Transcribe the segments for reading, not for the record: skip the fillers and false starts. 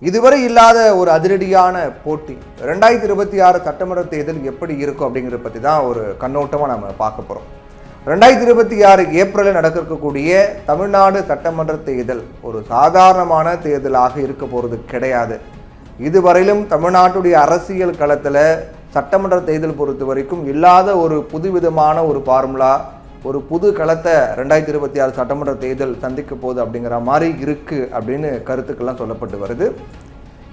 இதுவரை இல்லாத ஒரு அதிரடியான போட்டி 2026 சட்டமன்ற தேர்தல் எப்படி இருக்கும் அப்படிங்கிறத பற்றி தான் ஒரு கண்ணோட்டமாக நம்ம பார்க்க போகிறோம். 2026 ஏப்ரலில் நடக்கக்கூடிய தமிழ்நாடு சட்டமன்ற தேர்தல் ஒரு சாதாரணமான தேர்தலாக இருக்க போகிறது கிடையாது. இதுவரையிலும் தமிழ்நாட்டுடைய அரசியல் களத்தில் சட்டமன்ற தேர்தல் பொறுத்த வரைக்கும் இல்லாத ஒரு புதுவிதமான ஒரு ஃபார்முலா, ஒரு புது களத்தை 2026 சட்டமன்ற தேர்தல் சந்திக்க போகுது அப்படிங்கிற மாதிரி இருக்குது அப்படின்னு கருத்துக்கள்லாம் சொல்லப்பட்டு வருது.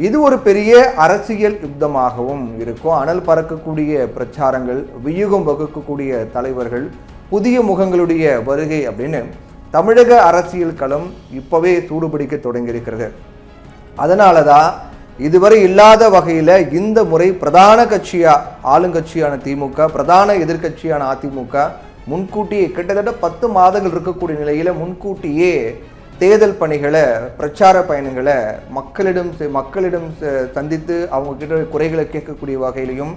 இது ஒரு பெரிய அரசியல் யுத்தமாகவும் இருக்கும். அனல் பறக்கக்கூடிய பிரச்சாரங்கள், வியூகம் வகுக்கக்கூடிய தலைவர்கள், புதிய முகங்களுடைய வருகை அப்படின்னு தமிழக அரசியல் களம் இப்போவே சூடுபிடிக்க தொடங்கியிருக்கிறது. அதனால தான் இதுவரை இல்லாத வகையில் இந்த முறை பிரதான கட்சியாக ஆளுங்கட்சியான திமுக, பிரதான எதிர்கட்சியான அதிமுக முன்கூட்டியே கிட்டத்தட்ட 10 மாதங்கள் இருக்கக்கூடிய நிலையில் முன்கூட்டியே தேர்தல் பணிகளை, பிரச்சார பயணங்களை மக்களிடம் சந்தித்து அவங்க கிட்ட குறைகளை கேட்கக்கூடிய வகையிலையும்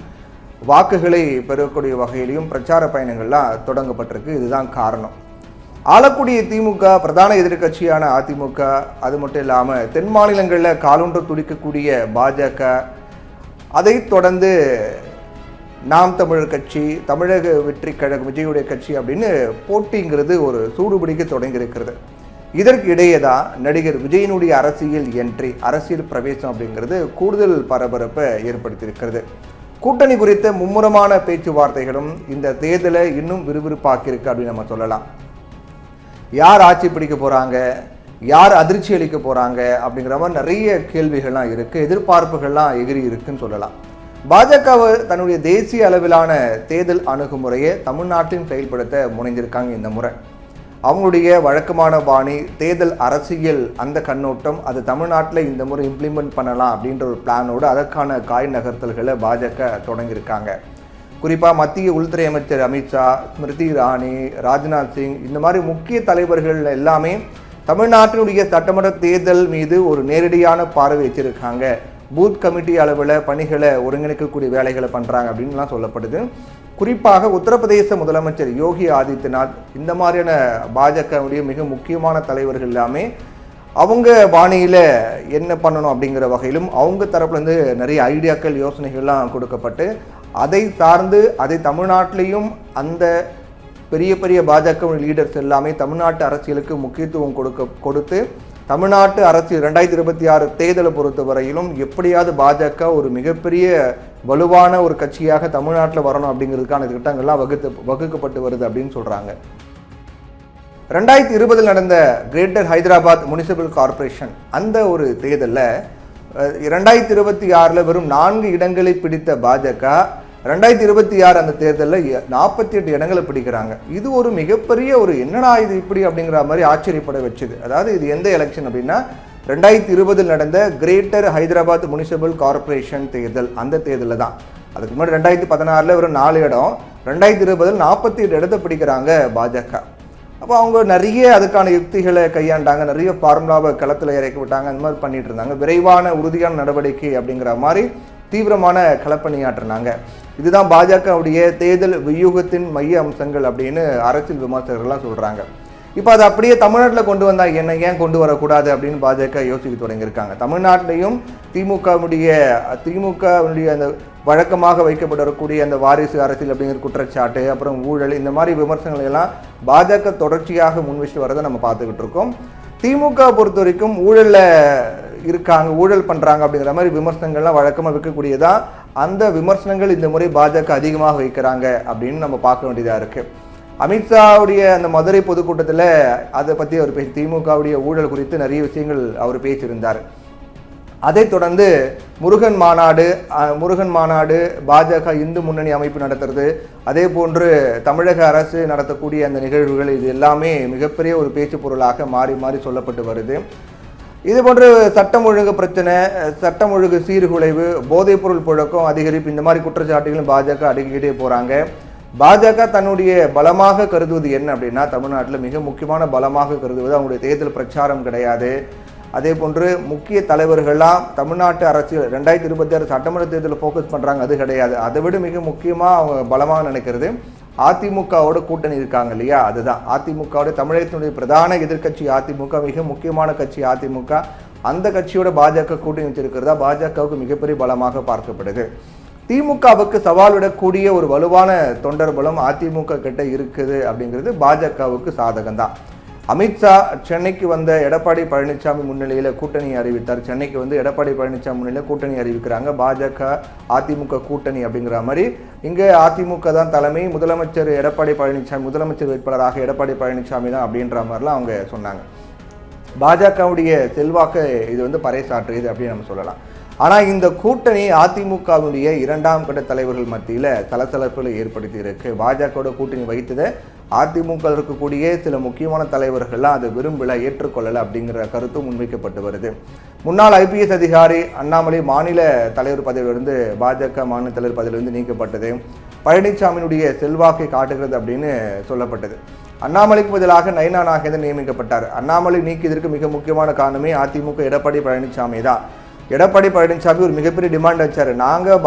வாக்குகளை பெறக்கூடிய வகையிலையும் பிரச்சார பயணங்கள்லாம் தொடங்கப்பட்டிருக்கு. இதுதான் காரணம். ஆளக்கூடிய திமுக, பிரதான எதிர்கட்சியான அதிமுக, அது மட்டும் இல்லாமல் தென் மாநிலங்களில் காலொன்று துடிக்கக்கூடிய பாஜக, அதை தொடர்ந்து நாம் தமிழர் கட்சி, தமிழக வெற்றி கழகம், விஜயுடைய கட்சி அப்படின்னு போட்டிங்கிறது ஒரு சூடுபிடிக்க தொடங்கியிருக்கிறது. இதற்கு இடையே தான் நடிகர் விஜயனுடைய அரசியல் என்ட்ரி, அரசியல் பிரவேசம் அப்படிங்கிறது கூடுதல் பரபரப்பை ஏற்படுத்தியிருக்கிறது. கூட்டணி குறித்த மும்முரமான பேச்சுவார்த்தைகளும் இந்த தேர்தலை இன்னும் விறுவிறுப்பாக்கியிருக்கு அப்படின்னு நம்ம சொல்லலாம். யார் ஆட்சி பிடிக்க போகிறாங்க, யார் அதிர்ச்சி அளிக்க போகிறாங்க அப்படிங்கிற மாதிரி நிறைய கேள்விகள்லாம் இருக்குது, எதிர்பார்ப்புகள்லாம் எகிரி இருக்குன்னு சொல்லலாம். பாஜக தன்னுடைய தேசிய அளவிலான தேர்தல் அணுகுமுறையை தமிழ்நாட்டில் செயல்படுத்த முனைந்திருக்காங்க. இந்த முறை அவங்களுடைய வழக்கமான பாணி, தேர்தல் அரசியல் அந்த கண்ணோட்டம், அது தமிழ்நாட்டில் இந்த முறை இம்ப்ளிமெண்ட் பண்ணலாம் அப்படின்ற ஒரு பிளானோடு அதற்கான காய் நகர்த்தல்களை பாஜக தொடங்கியிருக்காங்க. குறிப்பாக மத்திய உள்துறை அமைச்சர் அமித்ஷா, ஸ்மிருதி இரானி, ராஜ்நாத் சிங், இந்த மாதிரி முக்கிய தலைவர்கள் எல்லாமே தமிழ்நாட்டினுடைய சட்டமன்ற தேர்தல் மீது ஒரு நேரடியான பார்வை வச்சிருக்காங்க. பூத் கமிட்டி அளவில் பணிகளை ஒருங்கிணைக்கக்கூடிய வேலைகளை பண்ணுறாங்க அப்படின்லாம் சொல்லப்படுது. குறிப்பாக உத்தரப்பிரதேச முதலமைச்சர் யோகி ஆதித்யநாத், இந்த மாதிரியான பாஜகவுடைய மிக முக்கியமான தலைவர்கள் எல்லாமே அவங்க பாணியில் என்ன பண்ணணும் அப்படிங்கிற வகையிலும் அவங்க தரப்புலேருந்து நிறைய ஐடியாக்கள், யோசனைகள்லாம் கொடுக்கப்பட்டு அதை சார்ந்து அதை தமிழ்நாட்டிலையும் அந்த பெரிய பெரிய பாஜக லீடர்ஸ் எல்லாமே தமிழ்நாட்டு அரசியலுக்கு முக்கியத்துவம் கொடுத்து தமிழ்நாட்டு அரசியல் 2026 தேர்தலை பொறுத்த வரையிலும் எப்படியாவது பாஜக ஒரு மிகப்பெரிய வலுவான ஒரு கட்சியாக தமிழ்நாட்டில் வரணும் அப்படிங்கிறதுக்கான திட்டங்கள்லாம் வகுக்கப்பட்டு வருது அப்படின்னு சொல்கிறாங்க. 2020 நடந்த கிரேட்டர் ஹைதராபாத் முனிசிபல் கார்பரேஷன் அந்த ஒரு தேர்தலில் 2026 வெறும் 4 இடங்களை பிடித்த பாஜக 2026 அந்த தேர்தலில் 48 இடங்களை பிடிக்கிறாங்க. இது ஒரு மிகப்பெரிய ஒரு என்னடா இது இப்படி அப்படிங்கிற மாதிரி ஆச்சரியப்பட வச்சுது. அதாவது இது எந்த எலெக்ஷன் அப்படின்னா 2020 நடந்த கிரேட்டர் ஹைதராபாத் முனிசிபல் கார்பரேஷன் தேர்தல், அந்த தேர்தலில் தான். அதுக்கு முன்னாடி 2016 வெறும் 4 இடம், 2020 48 இடத்தை பிடிக்கிறாங்க பாஜக. அப்போ அவங்க நிறைய அதுக்கான யுக்திகளை கையாண்டாங்க, நிறைய ஃபார்முலாவை களத்தில் இறக்கி விட்டாங்க, அந்த மாதிரி பண்ணிட்டு இருந்தாங்க. விரைவான உறுதியான நடவடிக்கை அப்படிங்கிற மாதிரி தீவிரமான களப்பணியாற்றினாங்க. இதுதான் பாஜகவுடைய தேர்தல் வியூகத்தின் மைய அம்சங்கள் அப்படின்னு அரசியல் விமர்சகர்கள்லாம் சொல்கிறாங்க. இப்போ அதை அப்படியே தமிழ்நாட்டில் கொண்டு வந்தால் என்ன, ஏன் கொண்டு வரக்கூடாது அப்படின்னு பாஜக யோசிக்க தொடங்கியிருக்காங்க. தமிழ்நாட்டிலையும் திமுகவுடைய அந்த வழக்கமாக வைக்கப்படக்கூடிய அந்த வாரிசு அரசியல் அப்படிங்கிற குற்றச்சாட்டு, அப்புறம் ஊழல், இந்த மாதிரி விமர்சனங்கள் எல்லாம் பாஜக தொடர்ச்சியாக முன்வச்சு வரதை நம்ம பார்த்துக்கிட்டு இருக்கோம். திமுக பொறுத்த வரைக்கும் ஊழலில் இருக்காங்க, ஊழல் பண்ணுறாங்க அப்படிங்கிற மாதிரி விமர்சனங்கள்லாம் வழக்கமாக வைக்கக்கூடியதான். அந்த விமர்சனங்கள் இந்த முறை பாஜக அதிகமாக வைக்கிறாங்க அப்படின்னு நம்ம பார்க்க வேண்டியதாக இருக்குது. அமித்ஷாவுடைய அந்த மதுரை பொதுக்கூட்டத்தில் அதை பற்றி அவர் திமுகவுடைய ஊழல் குறித்து நிறைய விஷயங்கள் அவர் பேசியிருந்தார். அதைத் தொடர்ந்து முருகன் மாநாடு பாஜக இந்து முன்னணி அமைப்பு நடத்துறது, அதே போன்று தமிழக அரசு நடத்தக்கூடிய அந்த நிகழ்வுகள், இது எல்லாமே மிகப்பெரிய ஒரு பேச்சு பொருளாக மாறி மாறி சொல்லப்பட்டு வருது. இது போன்று சட்டம் ஒழுங்கு பிரச்சனை, சட்டம் ஒழுங்கு சீர்குலைவு, போதைப்பொருள் புழக்கம் அதிகரிப்பு, இந்த மாதிரி குற்றச்சாட்டுகளும் பாஜக அடுக்கிக்கிட்டே போகிறாங்க. பாஜக தன்னுடைய பலமாக கருதுவது என்ன அப்படின்னா, தமிழ்நாட்டில் மிக முக்கியமான பலமாக கருதுவது அவங்களுடைய தேர்தல் பிரச்சாரம் கிடையாது. அதே போன்று முக்கிய தலைவர்கள்லாம் தமிழ்நாட்டு அரசியல் 2026 சட்டமன்ற தேர்தலில் ஃபோக்கஸ் பண்ணுறாங்க, அது கிடையாது. அதை விட மிக முக்கியமாக அவங்க பலமாக நினைக்கிறது அதிமுகவோட கூட்டணி இருக்காங்க இல்லையா, அதுதான். அதிமுகவோட தமிழகத்தினுடைய பிரதான எதிர்க்கட்சி அதிமுக, மிக முக்கியமான கட்சி அதிமுக, அந்த கட்சியோட பாஜக கூட்டணி வச்சிருக்கிறதா பாஜகவுக்கு மிகப்பெரிய பலமாக பார்க்கப்படுது. திமுகவுக்கு சவால் விடக்கூடிய ஒரு வலுவான தொண்டர் பலம் அதிமுக கிட்ட இருக்குது அப்படிங்கிறது பாஜகவுக்கு சாதகம் தான். அமித்ஷா சென்னைக்கு வந்த எடப்பாடி பழனிசாமி முன்னிலையில் கூட்டணி அறிவித்தார். சென்னைக்கு வந்து எடப்பாடி பழனிசாமி முன்னிலையில் கூட்டணி அறிவிக்கிறாங்க. பாஜக அதிமுக கூட்டணி அப்படிங்கிற மாதிரி இங்கே அதிமுக தான் தலைமை, முதலமைச்சர் எடப்பாடி பழனிசாமி, முதலமைச்சர் வேட்பாளராக எடப்பாடி பழனிசாமி தான் அப்படின்ற மாதிரிலாம் அவங்க சொன்னாங்க. பாஜகவுடைய செல்வாக்கு இது வந்து பறைசாற்றுது அப்படின்னு நம்ம சொல்லலாம். ஆனால் இந்த கூட்டணி அதிமுகவுடைய இரண்டாம் கட்ட தலைவர்கள் மத்தியில் சலசலப்புகளை ஏற்படுத்தி இருக்கு. பாஜகவோட கூட்டணி வைத்ததை அதிமுக இருக்கக்கூடிய சில முக்கியமான தலைவர்கள்லாம் அதை விரும்பலை, ஏற்றுக்கொள்ளலை அப்படிங்கிற கருத்தும் முன்வைக்கப்பட்டு வருது. முன்னாள் IPS அதிகாரி அண்ணாமலை மாநில தலைவர் பதவியிலிருந்து பாஜக மாநில தலைவர் பதவியிலிருந்து நீக்கப்பட்டது பழனிசாமியினுடைய செல்வாக்கை காட்டுகிறது அப்படின்னு சொல்லப்பட்டது. அண்ணாமலைக்கு பதிலாக நயனா நாகேந்திரன் நியமிக்கப்பட்டார். அண்ணாமலை நீக்கியதற்கு மிக முக்கியமான காரணமே அதிமுக எடப்பாடி பழனிசாமி தான். எடப்பாடி பழனிசாமி ஒரு மிகப்பெரிய டிமாண்ட் வச்சார். நாங்கள்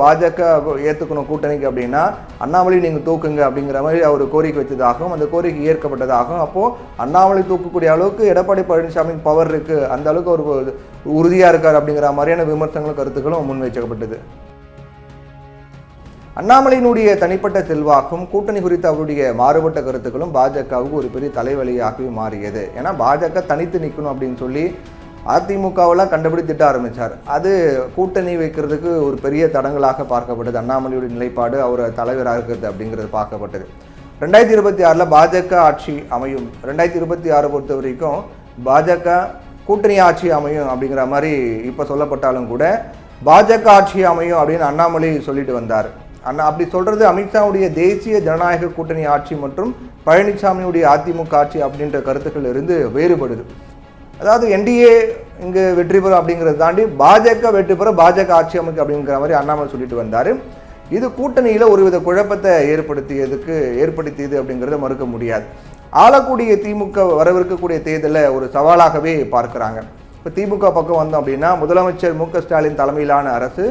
பாஜக ஏற்றுக்கணும் கூட்டணிக்கு அப்படின்னா அண்ணாமலை நீங்கள் தூக்குங்க அப்படிங்கிற மாதிரி அவர் கோரிக்கை வச்சதாகவும் அந்த கோரிக்கை ஏற்கப்பட்டதாகவும், அப்போது அண்ணாமலை தூக்கக்கூடிய அளவுக்கு எடப்பாடி பழனிசாமிக்கு பவர் இருக்குது, அந்த அளவுக்கு ஒரு உறுதியாக இருக்கார் அப்படிங்கிற மாதிரியான விமர்சனங்களும் கருத்துக்களும் முன்வைக்கப்பட்டது. அண்ணாமலையினுடைய தனிப்பட்ட செல்வாக்கும் கூட்டணி குறித்த அவருடைய மாறுபட்ட கருத்துக்களும் பாஜகவுக்கு ஒரு பெரிய தலைவலியாகவே மாறியது. ஏன்னா பாஜக தனித்து நிற்கணும் அப்படின்னு சொல்லி அதிமுகவெல்லாம் கண்டுபிடி திட்ட ஆரம்பித்தார். அது கூட்டணி வைக்கிறதுக்கு ஒரு பெரிய தடங்களாக பார்க்கப்பட்டது. அண்ணாமலையுடைய நிலைப்பாடு அவர் தலைவராக இருக்கிறது அப்படிங்கிறது பார்க்கப்பட்டது. 2026 பாஜக ஆட்சி அமையும், 2026 பொறுத்த வரைக்கும் பாஜக கூட்டணி ஆட்சி அமையும் அப்படிங்கிற மாதிரி இப்போ சொல்லப்பட்டாலும் கூட பாஜக ஆட்சி அமையும் அப்படின்னு அண்ணாமலை சொல்லிட்டு வந்தார். அப்படி சொல்கிறது அமித்ஷாவுடைய தேசிய ஜனநாயக கூட்டணி ஆட்சி மற்றும் பழனிசாமியுடைய அதிமுக ஆட்சி அப்படின்ற கருத்துக்கள் இருந்து வேறுபடுது. அதாவது NDA இங்கே வெற்றி பெறும் அப்படிங்கிறத தாண்டி பாஜக வெற்றி பெற பாஜக ஆட்சி அமைக்கும் அப்படிங்கிற மாதிரி அண்ணாமலை சொல்லிட்டு வந்தார். இது கூட்டணியில் ஒருவித குழப்பத்தை ஏற்படுத்தியது அப்படிங்கிறத மறுக்க முடியாது. ஆளக்கூடிய திமுக வரவிருக்கக்கூடிய தேர்தலில் ஒரு சவாலாகவே பார்க்குறாங்க. இப்போ திமுக பக்கம் வந்தோம் அப்படின்னா முதலமைச்சர் MK ஸ்டாலின் தலைமையிலான அரசு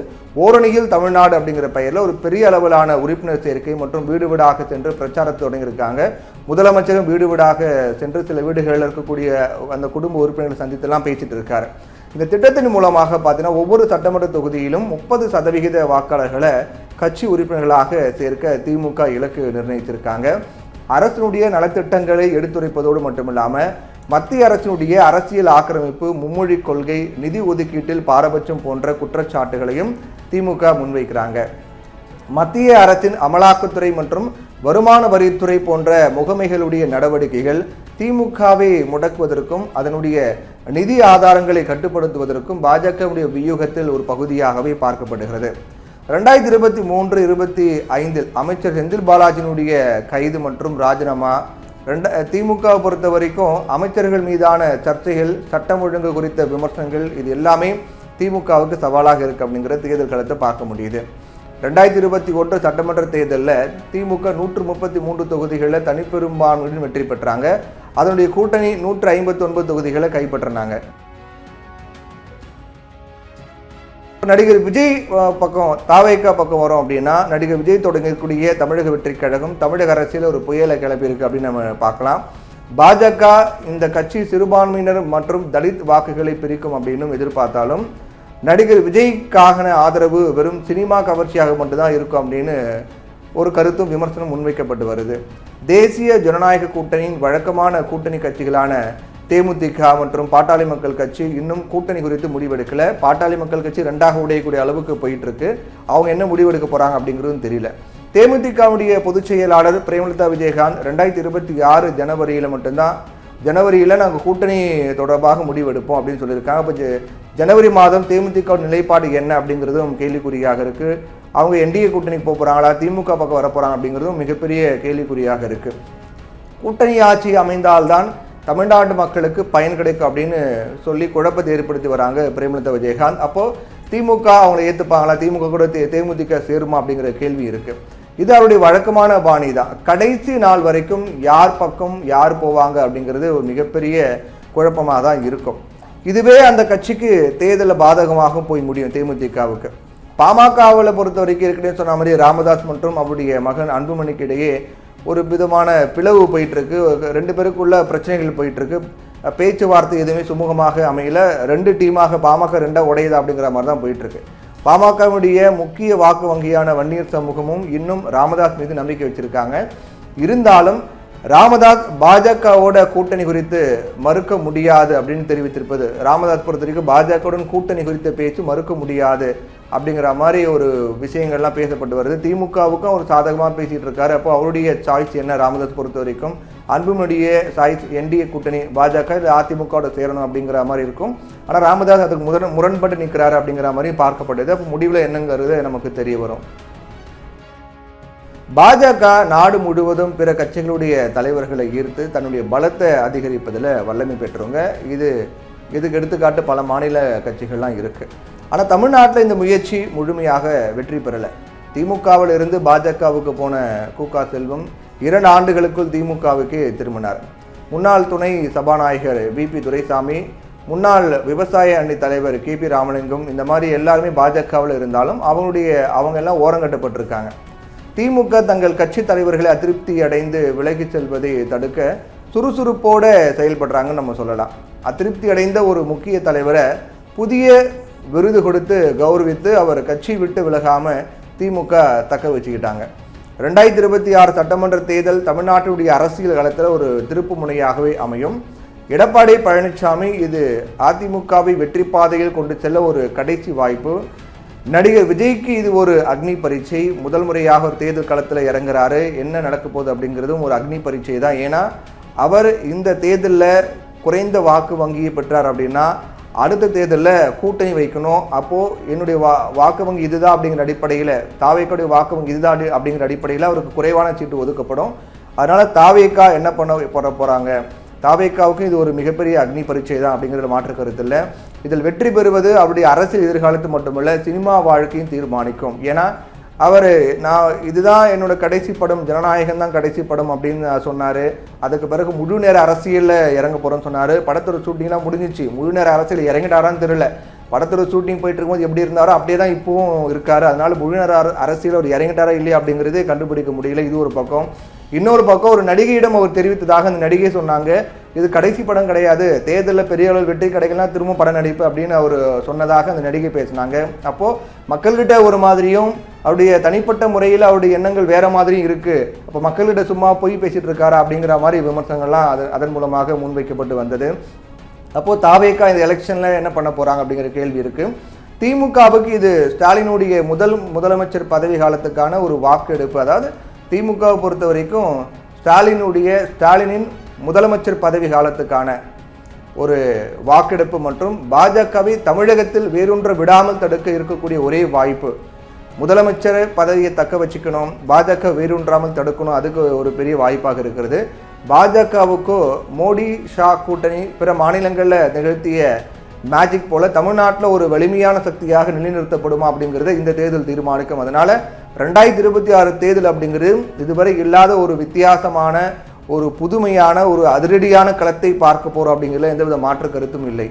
ஓரணியில் தமிழ்நாடு அப்படிங்கிற பெயரில் ஒரு பெரிய அளவிலான உறுப்பினர் சேர்க்கை மற்றும் வீடு வீடாக சென்று பிரச்சாரத்தை தொடங்கியிருக்காங்க. முதலமைச்சரும் வீடு வீடாக சென்று சில வீடுகளில் இருக்கக்கூடிய அந்த குடும்ப உறுப்பினர்களை சந்தித்தெல்லாம் பேசிட்டு இருக்காரு. இந்த திட்டத்தின் மூலமாக பார்த்தீங்கன்னா ஒவ்வொரு சட்டமன்ற தொகுதியிலும் 30% வாக்காளர்களை கட்சி உறுப்பினர்களாக சேர்க்க திமுக இலக்கு நிர்ணயித்திருக்காங்க. அரசினுடைய நலத்திட்டங்களை எடுத்துரைப்பதோடு மட்டுமில்லாமல் மத்திய அரசினுடைய அரசியல் ஆக்கிரமிப்பு, மும்மொழி கொள்கை, நிதி ஒதுக்கீட்டில் பாரபட்சம் போன்ற குற்றச்சாட்டுகளையும் திமுக முன்வைக்கிறாங்க. மத்திய அரசின் அமலாக்கத்துறை மற்றும் வருமான வரித்துறை போன்ற முகமைகளுடைய நடவடிக்கைகள் திமுகவை முடக்குவதற்கும் அதனுடைய நிதி ஆதாரங்களை கட்டுப்படுத்துவதற்கும் பாஜகவுடைய வியூகத்தில் ஒரு பகுதியாகவே பார்க்கப்படுகிறது. 2023-25 அமைச்சர் செந்தில் பாலாஜியினுடைய கைது மற்றும் ராஜினாமா, திமுக பொறுத்த வரைக்கும் அமைச்சர்கள் மீதான சர்ச்சைகள், சட்டம் ஒழுங்கு குறித்த விமர்சனங்கள், இது எல்லாமே திமுகவுக்கு சவாலாக இருக்கு அப்படிங்கிற தேர்தல் களத்தை பார்க்க முடியுது. 2021 சட்டமன்ற தேர்தலில் திமுக 133 தொகுதிகளில் தனிப்பெரும்பான்மையுடன் வெற்றி பெற்றாங்க. அதனுடைய கூட்டணி 159 தொகுதிகளை கைப்பற்றினாங்க. நடிகர் விஜய் பக்கம் தாவேகா பக்கம் வரும் அப்படின்னா நடிகர் விஜய் தொடங்கக்கூடிய தமிழக வெற்றி கழகம் தமிழக அரசியல் ஒரு புயலை கிளப்பியிருக்கு அப்படின்னு நம்ம பார்க்கலாம். பாஜக இந்த கட்சி சிறுபான்மையினர் மற்றும் தலித் வாக்குகளை பிரிக்கும் அப்படின்னு எதிர்பார்த்தாலும் நடிகர் விஜய்க்கான ஆதரவு வெறும் சினிமா கவர்ச்சியாக மட்டும்தான் இருக்கும் அப்படின்னு ஒரு கருத்தும் விமர்சனம் முன்வைக்கப்பட்டு வருது. தேசிய ஜனநாயக கூட்டணியின் வழக்கமான கூட்டணி கட்சிகளான தேமுதிக மற்றும் பாட்டாளி மக்கள் கட்சி இன்னும் கூட்டணி குறித்து முடிவெடுக்கல. பாட்டாளி மக்கள் கட்சி 2ஆக உடையக்கூடிய அளவுக்கு போயிட்டு இருக்கு. அவங்க என்ன முடிவெடுக்க போறாங்க அப்படிங்கிறதும் தெரியல. தேமுதிகவுடைய பொதுச் செயலாளர் பிரேமலதா விஜயகாந்த் 2026 ஜனவரியில் நாங்கள் கூட்டணி தொடர்பாக முடிவெடுப்போம் அப்படின்னு சொல்லியிருக்காங்க. இப்போ ஜனவரி மாதம் தேமுதிக நிலைப்பாடு என்ன அப்படிங்கிறதும் கேள்விக்குறியாக இருக்கு. அவங்க NDA கூட்டணிக்கு போகிறாங்களா, திமுக பக்கம் வரப்போறாங்க அப்படிங்கிறதும் மிகப்பெரிய கேள்விக்குறியாக இருக்கு. கூட்டணி ஆட்சி அமைந்தால்தான் தமிழ்நாட்டு மக்களுக்கு பயன் கிடைக்கும் அப்படின்னு சொல்லி குழப்பத்தை ஏற்படுத்தி வராங்க பிரேமலதா விஜயகாந்த். அப்போது திமுக அவங்களை ஏற்றுப்பாங்களா, திமுக கூட தேமுதிக சேருமா அப்படிங்கிற கேள்வி இருக்குது. இது அவருடைய வழக்கமான பாணி தான். கடைசி நாள் வரைக்கும் யார் பக்கம் யார் போவாங்க அப்படிங்கிறது ஒரு மிகப்பெரிய குழப்பமாக தான் இருக்கும். இதுவே அந்த கட்சிக்கு தேர்தலில் பாதகமாக போய் முடியும். தேமுதிகவுக்கு பாமகவில் பொறுத்த வரைக்கும் இருக்குன்னு சொன்ன மாதிரி ராமதாஸ் மற்றும் அவருடைய மகன் அன்புமணிக்கு இடையே ஒரு விதமான பிளவு போயிட்டுருக்கு. 2 பேருக்குள்ள பிரச்சனைகள் போயிட்டுருக்கு. பேச்சுவார்த்தை எதுவுமே சுமூகமாக அமையல. 2 டீமாக பாமக 2 உடையுது அப்படிங்கிற மாதிரி தான் போயிட்டுருக்கு. பாமகவுடைய முக்கிய வாக்கு வங்கியான வன்னியர் சமூகமும் இன்னும் ராமதாஸ் மீது நம்பிக்கை வச்சிருக்காங்க. இருந்தாலும் ராமதாஸ் பாஜகவோட கூட்டணி குறித்து மறுக்க முடியாது அப்படின்னு தெரிவித்திருப்பது, ராமதாஸ் பொறுத்த வரைக்கும் பாஜகவுடன் கூட்டணி குறித்த பேச்சு மறுக்க முடியாது அப்படிங்கிற மாதிரி ஒரு விஷயங்கள்லாம் பேசப்பட்டு வருது. திமுகவுக்கும் அவர் சாதகமாக பேசிகிட்டு இருக்காரு. அப்போ அவருடைய சாய்ஸ் என்ன? ராமதாஸ் பொறுத்த வரைக்கும் அன்புமணிய சாய்ஸ் என்டிஏ கூட்டணி பாஜக இல்லை அதிமுகவோட சேரணும் அப்படிங்கிற மாதிரி இருக்கும். ஆனால் ராமதாஸ் அதுக்கு முரண்பட்டு நிற்கிறாரு அப்படிங்கிற மாதிரி பார்க்கப்படுது. அப்போ முடிவில் என்னங்கிறது நமக்கு தெரிய வரும். பாஜக நாடு முழுவதும் பிற கட்சிகளுடைய தலைவர்களை ஈர்த்து தன்னுடைய பலத்தை அதிகரிப்பதில் வல்லமை பெற்றவங்க. இதுக்கு எடுத்துக்காட்டு பல மாநில கட்சிகள்லாம் இருக்குது. ஆனால் தமிழ்நாட்டில் இந்த முயற்சி முழுமையாக வெற்றி பெறலை. திமுகவில் இருந்து பாஜகவுக்கு போன கு.க. செல்வம் 2 ஆண்டுகளுக்குள் திமுகவுக்கு திரும்பினார். முன்னாள் துணை சபாநாயகர் வி.பி. துரைசாமி, முன்னாள் விவசாய அணி தலைவர் கே.பி. ராமலிங்கம், இந்த மாதிரி எல்லாருமே பாஜகவில் இருந்தாலும் அவங்க எல்லாம் ஓரங்கட்டப்பட்டிருக்காங்க. திமுக தங்கள் கட்சி தலைவர்களை அதிருப்தி அடைந்து விலகி செல்வதை தடுக்க சுறுசுறுப்போட செயல்படுறாங்கன்னு நம்ம சொல்லலாம். அதிருப்தி அடைந்த ஒரு முக்கிய தலைவரை புதிய விருது கொடுத்து கௌரவித்து அவர் கட்சி விட்டு விலகாமல் திமுக தக்க வச்சுக்கிட்டாங்க. 2026 சட்டமன்ற தேர்தல் தமிழ்நாட்டுடைய அரசியல் களத்தில் ஒரு திருப்பு முனையாகவே அமையும். எடப்பாடி பழனிசாமி இது அதிமுகவை வெற்றி பாதையில் கொண்டு செல்ல ஒரு கடைசி வாய்ப்பு. நடிகர் விஜய்க்கு இது ஒரு அக்னி பரீட்சை. முதல் முறையாக ஒரு தேர்தல் களத்தில் இறங்குறாரு. என்ன நடக்க போகுது அப்படிங்கிறதும் ஒரு அக்னி பரீட்சை தான். ஏன்னா அவர் இந்த தேர்தலில் குறைந்த வாக்கு வங்கியை பெற்றார் அப்படின்னா அடுத்த தேர்தலில் கூட்டணி வைக்கணும். அப்போது என்னுடைய வாக்கு வங்கி இதுதான் அப்படிங்கிற அடிப்படையில், தாவேக்காவுடைய வாக்கு வங்கி இதுதான் அப்படிங்கிற அடிப்படையில் அவருக்கு குறைவான சீட்டு ஒதுக்கப்படும். அதனால் தாவேக்கா என்ன பண்ண போகிறாங்க? தாவேக்காவுக்கு இது ஒரு மிகப்பெரிய அக்னி பரீட்சை தான் அப்படிங்கிறது மாற்று கருத்து இல்லை. இதில் வெற்றி பெறுவது அவருடைய அரசியல் எதிர்காலத்து மட்டுமல்ல, சினிமா வாழ்க்கையும் தீர்மானிக்கும். ஏன்னா இதுதான் என்னோட கடைசி படம், ஜனநாயகம் தான் கடைசி படம் அப்படின்னு சொன்னார். அதுக்கு பிறகு முழு நேர அரசியலில் இறங்க போகிறோன்னு சொன்னார். படத்தோட ஷூட்டிங்லாம் முடிஞ்சிச்சு. முழு நேர அரசியல் இறங்கிட்டாரான்னு தெரியல. படத்தோட ஷூட்டிங் போயிட்டு இருக்கும்போது எப்படி இருந்தாரோ அப்படியே தான் இப்போவும் இருக்காரு. அதனால முழு நேர அரசியல் அவர் இறங்கிட்டாரா இல்லையா அப்படிங்கிறதே கண்டுபிடிக்க முடியல. இது ஒரு பக்கம். இன்னொரு பக்கம் ஒரு நடிகையிடம் அவர் தெரிவித்ததாக அந்த நடிகை சொன்னாங்க, இது கடைசி படம் கிடையாது, தேர்தலில் பெரிய அளவில் வெற்றி கிடைக்கலாம், திரும்ப படம் நடிப்பு அப்படின்னு அவர் சொன்னதாக அந்த நடிகை பேசினாங்க. அப்போது மக்கள்கிட்ட ஒரு மாதிரியும் அவருடைய தனிப்பட்ட முறையில் அவருடைய எண்ணங்கள் வேற மாதிரியும் இருக்குது. அப்போ மக்கள்கிட்ட சும்மா பொய் பேசிகிட்டு இருக்காரா அப்படிங்கிற மாதிரி விமர்சனங்கள்லாம் அதன் மூலமாக முன்வைக்கப்பட்டு வந்தது. அப்போது தாவேக்கா இந்த எலெக்ஷனில் என்ன பண்ண போகிறாங்க அப்படிங்கிற கேள்வி இருக்குது. திமுகவுக்கு இது ஸ்டாலினுடைய முதலமைச்சர் பதவி காலத்துக்கான ஒரு வாக்கெடுப்பு. அதாவது திமுகவை பொறுத்த வரைக்கும் ஸ்டாலினின் முதலமைச்சர் பதவி காலத்துக்கான ஒரு வாக்கெடுப்பு மற்றும் பாஜகவை தமிழகத்தில் வேரூன்ற விடாமல் தடுக்க இருக்கக்கூடிய ஒரே வாய்ப்பு. முதலமைச்சர் பதவியை தக்க வச்சுக்கணும், பாஜக வேரூன்றாமல் தடுக்கணும், அதுக்கு ஒரு பெரிய வாய்ப்பாக இருக்கிறது. பாஜகவுக்கோ மோடி ஷா கூட்டணி பிற மாநிலங்களில் நிகழ்த்திய மேஜிக் போல தமிழ்நாட்டில் ஒரு வலிமையான சக்தியாக நிலைநிறுத்தப்படுமா அப்படிங்கிறத இந்த தேர்தல் தீர்மானிக்கும். அதனால 2026 தேர்தல் அப்படிங்கிறது இதுவரை இல்லாத ஒரு வித்தியாசமான, ஒரு புதுமையான, ஒரு அதிரடியான களத்தை பார்க்க போகிறோம் அப்படிங்கிறதுல எந்தவித மாற்று கருத்தும் இல்லை.